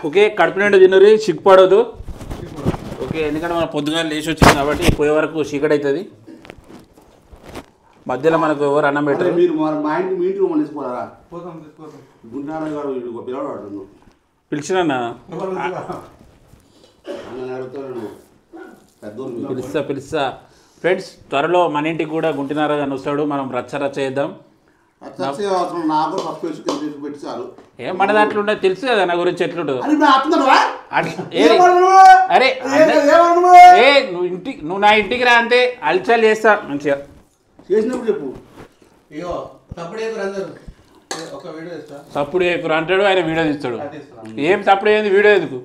Okay కడుపు నిండా తిన్నరి సిగ్గుపడదు okay ఎందుకంటే మనం పొద్దుగా లేచి వచ్చింది కాబట్టి పోయే వరకు చీకటి అవుతుంది మధ్యలో మనకు ఎవరు అన్నం పెట్టారు మీరు మా ఇంటి మీ ఇంటికి తీసుకున్నారా గుంటాడు పిల్లవాడు పిలిచినా పిలుస్తా ఫ్రెండ్స్ త్వరలో మన ఇంటికి కూడా గుంటినారాజు అని వస్తాడు మనం రచ్చ చేద్దాం నాకు పెట్టారు ఏ మన దాంట్లో ఉండదు తెలుసు కదా నా గురించి ఎట్లుంటుందో అరే ఏ నువ్వు నా ఇంటికి రా అంతే అల్చాలు చేస్తా మంచిగా చేసినప్పుడు చెప్పు తప్పుడు ఎక్కువ అంటాడు ఆయన వీడియో తీస్తాడు ఏం తప్పుడు అయింది వీడియో ఎందుకు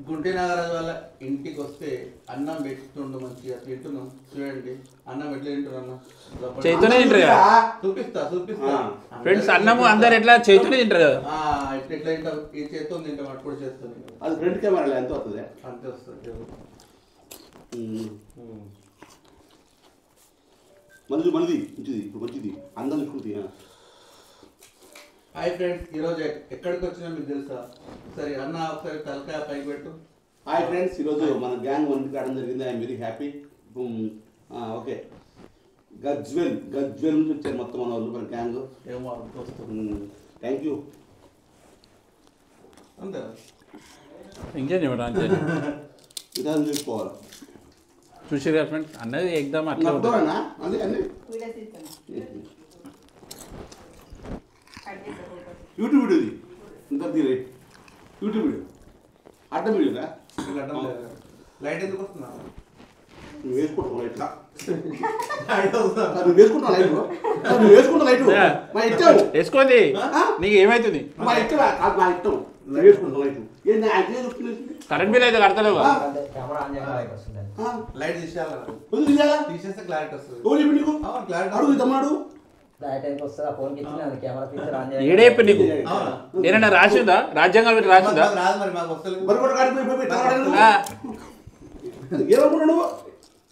గుంటి నాగరాజు వాళ్ళ ఇంటికి వస్తే అన్నం పెట్టుతుండు మంచిగా తింటున్నాం చూడండి అన్నం ఎట్లా తింటున్నా చేతోనే తింటారు కదా చూపిస్తా ఫ్రెండ్స్ అన్నము అందరు ఎట్లా చేతోనే తింటారు కదా ఎట్లా తింటాం ఈ చేతో తింటాం అటు కూడా చేస్తాను అది ఫ్రంట్ కెమెరా ఎంత వస్తుంది అంతే వస్తుంది మంచిది ఇప్పుడు మంచిది అందం చూసుకుంది హాయ్ ఫ్రెండ్స్ ఈరోజు ఎక్కడికి వచ్చినా మీకు తెలుసా సరే అన్న ఒకసారి తలకాయ పైకి పెట్టు హాయ్ ఫ్రెండ్స్ ఈరోజు మన గ్యాంగ్ వన్కి రావడం జరిగింది I'm very happy okay Gajwel నుంచి వచ్చారు మొత్తం మన వాళ్ళు మన గ్యాంగ్ ఏమో వస్తుంది థ్యాంక్ యూ అంతే ఇంకేం చెప్పడం అంతే ఇదా చూసుకోవాలి చూసారు కదా ఫ్రెండ్స్ అన్నది ఎగ్దాం అట్లా యూట్యూబ్ వీడియోది ఇంత రైట్ యూట్యూబ్ వీడియో అడ్డం వీడియోదా లైట్ ఎందుకు వస్తున్నా నువ్వు వేసుకుంటావు లైట్ నువ్వు వేసుకుంటావు లైట్ మా ఇష్టం వేసుకోండి నీకు ఏమవుతుంది మా ఇష్టం మా ఇష్టం నువ్వు వేసుకుంటావు లైట్ ఏంటి అట్లే చెప్తుంది కరెంట్ బిల్ అయితే కడతలేవు లైట్ తీసేస్తే క్లారిటీ వస్తుంది అడుగు తమ్ముడు ఏడేపు నీకు ఏదైనా రాసిందా రాజ్యాంగం రాసిందా ఏమనుకున్నావు నువ్వు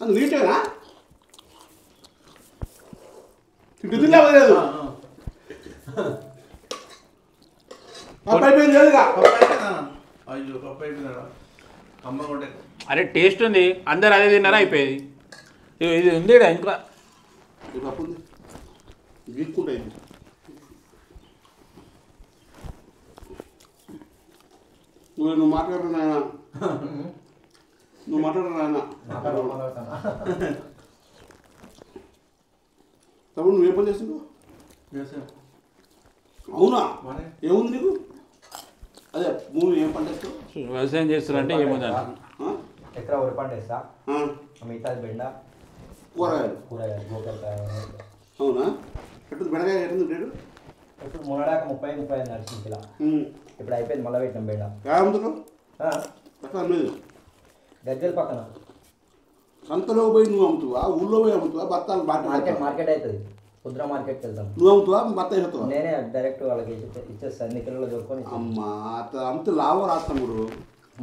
అది నీటేనా లేదు అరే టేస్ట్ ఉంది అందరు అదే తిన్నారా అయిపోయేది ఇది ఉంది ఇంకా గీక్కుంటాయి నువ్వు మాట్లాడరు నాయన నువ్వు మాట్లాడరు నాయన తమ్ముడు నువ్వు ఏ పని చేస్తున్నావు అవునా ఏముంది నీకు అదే నువ్వు ఏం పంట చేస్తావు వ్యవసాయం చేస్తున్నారంటే ఏముంది ఎకరా వరి పంట వేస్తా మిగతాది బెండ కూరగాయలు అవునా ఎట్టు బెండకాయ ఎట్టుంది రేటు ఇప్పుడు మొన్నడాక 30 నడిచింది కిలో ఇప్పుడు అయిపోయింది మళ్ళీ పెట్టినాం బెండ గజ్జల పక్కన సంతలో పోయి నువ్వు అమ్ముతావా ఊళ్ళో పోయి అమ్ముతావా బత్తాలు మార్కెట్ అవుతుంది కుద్రా మార్కెట్కి వెళ్తాం నువ్వు అమ్ముతావా బత్తాయి అవుతావా నేనే డైరెక్ట్ వాళ్ళకి ఇచ్చేస్తాను అన్ని కిలోలో దొరుకుని అమ్మా అమ్ముతే లాభం రాదు తమ్ముడు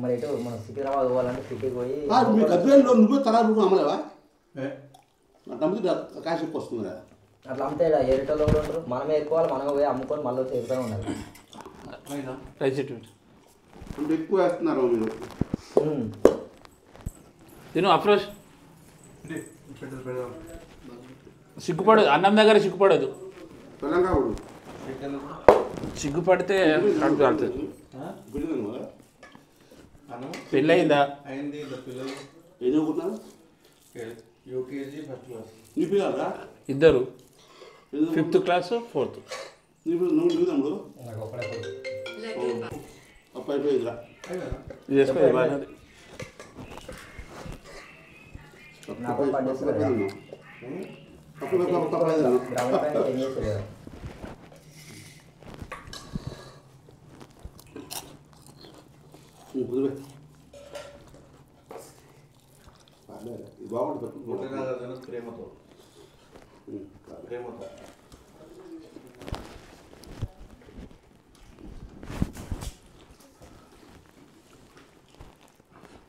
మరి ఎటు మనం సికింద్రాబాద్ పోవాలంటే సిటీకి పోయి మీ గజ్వేల్లో నువ్వే తలా రూపం అమ్మలేవా అట్లా అమ్మితే కాశీ ఎక్కువ వస్తుంది కదా అట్లా అమ్మితే ఏరిటోళ్ళు కూడా ఉంటారు మనమే ఎక్కువాలి మనమే పోయి అమ్ముకొని మళ్ళీ వచ్చి ఎరుతూనే ఉండాలి అంటే ఎక్కువ వేస్తున్నారు మీరు తిను అఫ్రోజ్ సిగ్గుపడదు అన్నం దగ్గర సిగ్గుపడదు సిగ్గుపడితే పెళ్ళి అయిందా ఏం చదువుకుంటున్నారు యూకేజీ ఫస్ట్ క్లాస్ నీ పిల్లరా ఇద్దరు 5th క్లాస్ 4th నువ్వు తమ్ముడు అప్పుడు అయిపోయిందిరా నాకు పండిస్తుంది బాగుంటుంది ప్రేమతో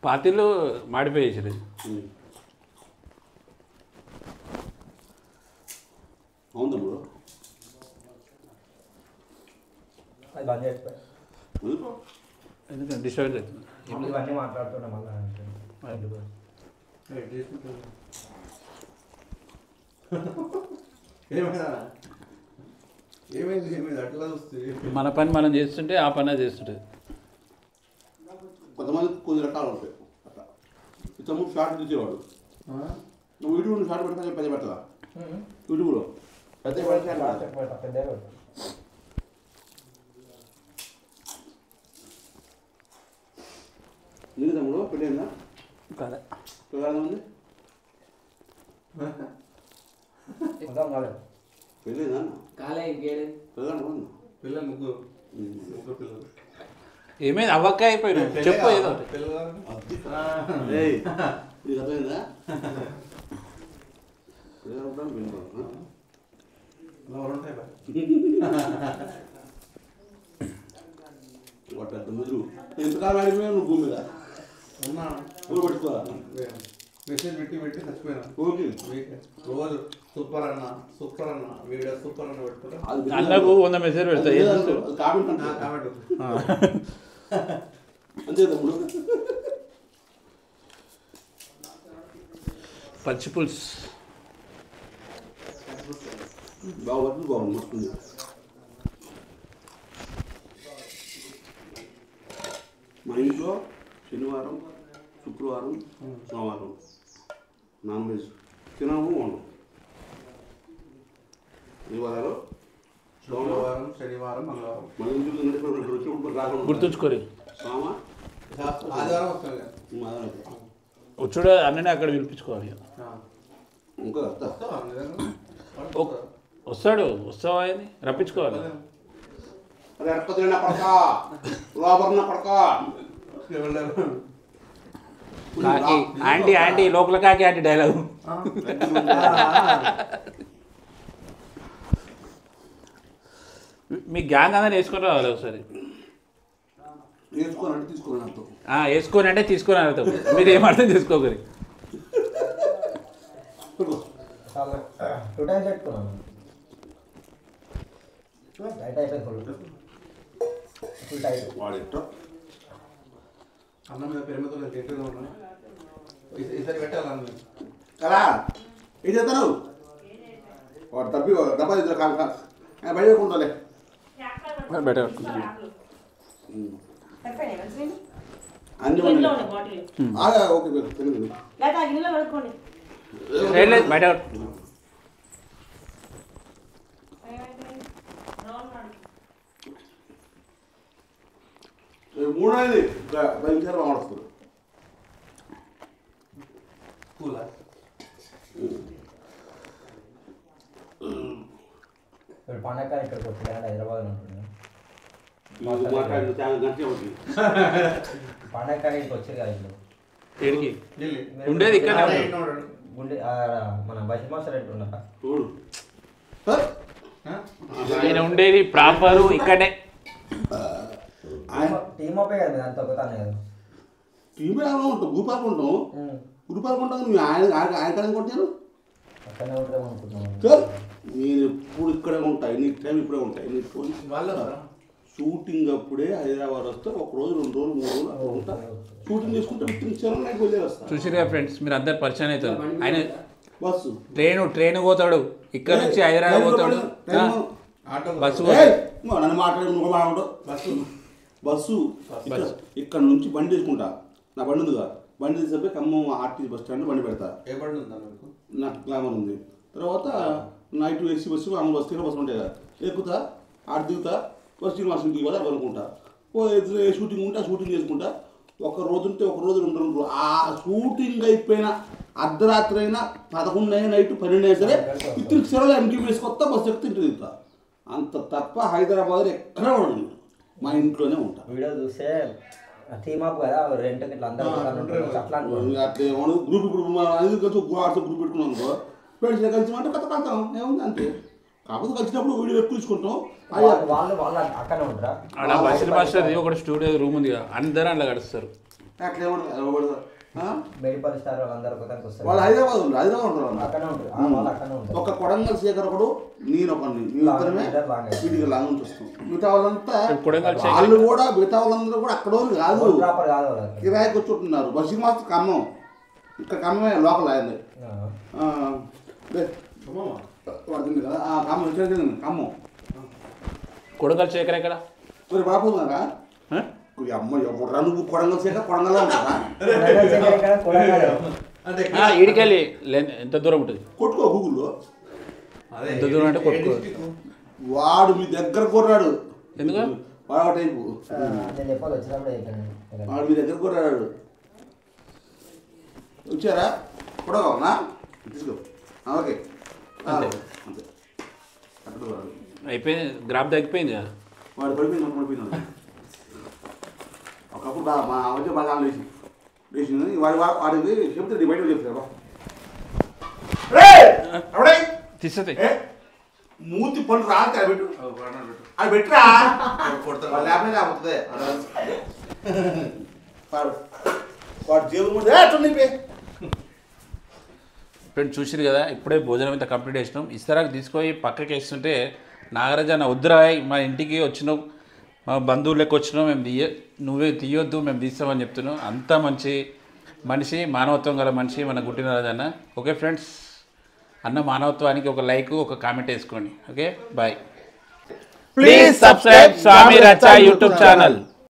పార్టీలు మాడిపోయేసారు అవును తమ్ముడు అది బంద్ చేసిపోయి ఎందుకంటే డిస్టర్బ్ అవుతుంది. ఇవన్నీ మాట్లాడుతున్నా మళ్ళీ ఏమైంది అట్లా చూస్తే మన పని మనం చేస్తుంటే ఆ పని చేస్తుంటుంది. కొంతమంది కొన్ని రకాలు ఉంటాయి అట్లా ఇంతకుముందు షార్ట్ తీసేవాడు. నువ్వు యూట్యూబ్లో షార్ట్ పెడతా పెద్ద పెట్టదా యూట్యూబ్లో పెద్ద పెద్ద నీకు తమ్ముడు పెళ్ళైందా? కదా పిల్లలు ఉంది పెళ్ళైందా? కాలే ఇంకేడేది పిల్లలు పిల్లలు ముగ్గురు పిల్లలు ఏమైంది అవ్వక్క అయిపోయినా చెప్పు ఏదో ఒకటి. నీకు అర్థమైందా? పిల్లలు ఉంటాను పిల్లలు పెద్ద ముదురు ఎంతకాలం ఆడిపోయావు నువ్వు భూమి మీద ఉన్నా ఊరు పెట్టుకోవాలి. మెసేజ్ పెట్టి చచ్చిపోయినా ఓకే రోజు సూపర్ అన్న వీడియో సూపర్ అన్న పెట్టుకుంటా అన్నకు 100 మెసేజ్ పెడతా కామెంట్ అంటే కామెంట్ అంతే తమ్ముడు. పచ్చి పులుసు బాగుంది బాగుంది వస్తుంది. మా ఇంట్లో శనివారం శుక్రవారం సోమవారం నాన్ వెజ్ తినము వండం. ఈ వారాలు సోమవారం శనివారం మంగళవారం మన ఇంట్లో వచ్చినప్పుడు రాకుండా గుర్తుంచుకోరు. సోమ ఆదివారం వస్తాను కదా వచ్చుడు అన్ననే అక్కడ పిలిపించుకోవాలి. ఇంకా వస్తా వస్తాడు వస్తావా అని రప్పించుకోవాలి. అరే అడపతిన పడక లోపల పడక కాకి ఆంటీ ఆంటీ లోకల కాకి ఆంటీ డైలాగు. మీ గ్యాంగ్ అందరిని వేసుకొని రావాలి ఒకసారి. వేసుకోనంటే తీసుకోవాలి నాతో వేసుకొని అంటే తీసుకొని వెళ్తాం. మీరు ఏం అర్థం చేసుకోకరి. 2 times పెట్టుకున్నాను టైట్ అయిపోయింది ఫుల్ టైట్. వాడు ఇష్టం అన్నం మీద పెరుమతో నేను తింటూనే ఉన్నాను ఈసారి పెట్టాలి కదా ఏం చేస్తాను వాడు తప్పి డబ్బా ఇద్దరు కాదు బయట పెట్టుకుంటాలే. బెటర్ అన్ని ఓకే తెలియదు బయట మూడోది 10 నిమిషాలు మాట్లాడుతుంది. కూలా ఇప్పుడు పండగ ఇక్కడికి వచ్చి హైదరాబాద్ ఉంటుండే మాట్లాడిన చాలా గంటలే అవుతుంది. పండగ కానీ ఇక్కడికి వచ్చారు కదా ఇప్పుడు ఏడికి ఉండేది ఇక్కడ గుండె మన బస్ మాస్టర్ ఎట్టు ఉన్నారా చూడు ఆయన ఉండేది ప్రాపర్ ఇక్కడే. టీమ్ అప్ కదా మీరు అంత ఒకతానే కదా టీవీ ఉంటాం భూపాలకు ఉంటాం గురుపాలకు ఉంటాం. నువ్వు ఆయన కడ కొట్టాను అక్కడనే ఉంటాం అనుకుంటున్నాను. సార్ నేను ఎప్పుడు ఇక్కడే ఉంటాయి ఎన్ని టైం ఇప్పుడే ఉంటాయి ఎన్ని వాళ్ళు షూటింగ్ అప్పుడే హైదరాబాద్ వస్తే ఒక రోజు 2 రోజులు 3 రోజులు అక్కడ ఉంటా. షూటింగ్ చేసుకుంటే విత్తిన క్షణం నాకు వదిలే వస్తా. చూసిగా ఫ్రెండ్స్ మీరు అందరు పరిచయం అవుతారు. ఆయన బస్సు ట్రైన్ పోతాడు ఇక్కడ నుంచి హైదరాబాద్ పోతాడు. బస్సు నన్ను మాట్లాడు బస్సు ఇక్కడ నుంచి బండి తీసుకుంటా. నా బండి ఉందిగా బండి తీసుకపోయి ఖమ్మం ఆర్టీసీ బస్ స్టాండ్ బండి పెడతా. ఏ బండి ఉందా మీకు? నాకు గ్లామర్ ఉంది. తర్వాత నైట్ ఏసీ బస్సు అమ్మ బస్సు తిన బస్సు ఉంటాయి కదా ఎక్కుతా ఆడ దిగుతా బస్ శ్రీనివాసం ఇంటికి పోదా అనుకుంటా. షూటింగ్ ఉంటే షూటింగ్ చేసుకుంటా. ఒక రోజు ఉంటే ఒక రోజు 2 రోజులు ఆ షూటింగ్ అయిపోయిన అర్ధరాత్రి అయినా 11 అయినా నైట్ 12 అయినా సరే ఇద్దరికి సెలవులు ఎంటీవీ వేసుకొస్తా బస్సు ఎక్కితే ఇంటికి దిగుతా. అంత తప్ప హైదరాబాద్ ఎక్కడ ఉండదు. మా ఇంట్లోనే ఉంటా. వీడియో చూస్తే టీమ్ అప్ కదా రెంట్కి ఇట్లా అందరూ అట్లా అట్లా ఏమన్నా గ్రూప్ ఇప్పుడు వాట్సాప్ గ్రూప్ పెట్టుకున్నాం అనుకో ఫ్రెండ్స్ కలిసి అంటే కథ కడతాం ఏముంది అంతే. కాకపోతే కలిసినప్పుడు వీడియో ఎక్కువ వాళ్ళు అక్కడనే ఉంటారా బస్సు మాస్టర్ ఒకటి స్టూడియో రూమ్ ఉంది కదా అందరూ అట్లా గడుస్తారు. అట్లా ఏమన్నా మెడిపల్ స్టార్ వాళ్ళందరూ ఒకదానికి వస్తారు. వాళ్ళు హైదరాబాద్ ఉంటారు అక్కడనే ఉంటారు. వాళ్ళు అక్కడనే ఉంటారు. ఒక కొడంగల్ శేఖర్ ఒకడు, నేను ఒకరిని, ఇద్దరమే వీటికి లాంగ్ నుంచి వస్తాం. మిగతా వాళ్ళంతా వాళ్ళు కూడా మిగతా వాళ్ళందరూ కూడా అక్కడ కాదు, కిరాయికి వచ్చి ఉంటున్నారు. బషీర్ మాస్టర్ ఖమ్మం, ఇక్కడ ఖమ్మమే లోకల్ అయింది పడుతుంది కదా ఖమ్మం ఖమ్మం. కొడంగల్ శేఖర్ ఎక్కడ మరి బాగున్నారా అమ్మ ఎవరు నువ్వు కొడంగల్ శేఖర్ కొడంగల్లో ఉంటారా? ఈడికెళ్ళి ఎంత దూరం ఉంటుంది కొట్టుకో గూగుల్లో. ఎంత దూరం అంటే కొట్టుకో. వాడు మీ దగ్గర కొర్రాడు ఎందుకు వాడు టైపు వాడు మీ దగ్గర కొర్రాడు. వచ్చారా కొడగలనా తీసుకో. ఓకే అంతే అక్కడ అయిపోయింది. గ్రాఫ్ తగ్గిపోయింది కదా. వాడు పడిపోయింది. ఒకప్పుడు బాగా మా వచ్చే బాగా లేచింది వాడికి చెప్తే బయట చెప్తారా తీస్తుంది మూతి పళ్ళు రాక పెట్టు అది పెట్టరా లేకపోతే అవుతుంది వాడు జేబులు ఫ్రెండ్స్ చూసిరు కదా, ఇప్పుడే భోజనం ఇంత కంప్లీట్ చేసినాం. ఇస్తరాకు తీసుకొని పక్కకి వేస్తుంటే నాగరాజు అన్న వద్దురా మా ఇంటికి వచ్చినావు, మా బంధువులు లెక్క వచ్చినావు, మేము నువ్వే తీయొద్దు మేము తీస్తామని చెప్తున్నావు. అంత మంచి మనిషి, మానవత్వం గల మనిషి మన గుట్టిన రాజన్న. ఓకే ఫ్రెండ్స్, అన్న మానవత్వానికి ఒక లైక్ ఒక కామెంట్ వేసుకోండి. Okay bye. Please subscribe Swami Racha YouTube channel.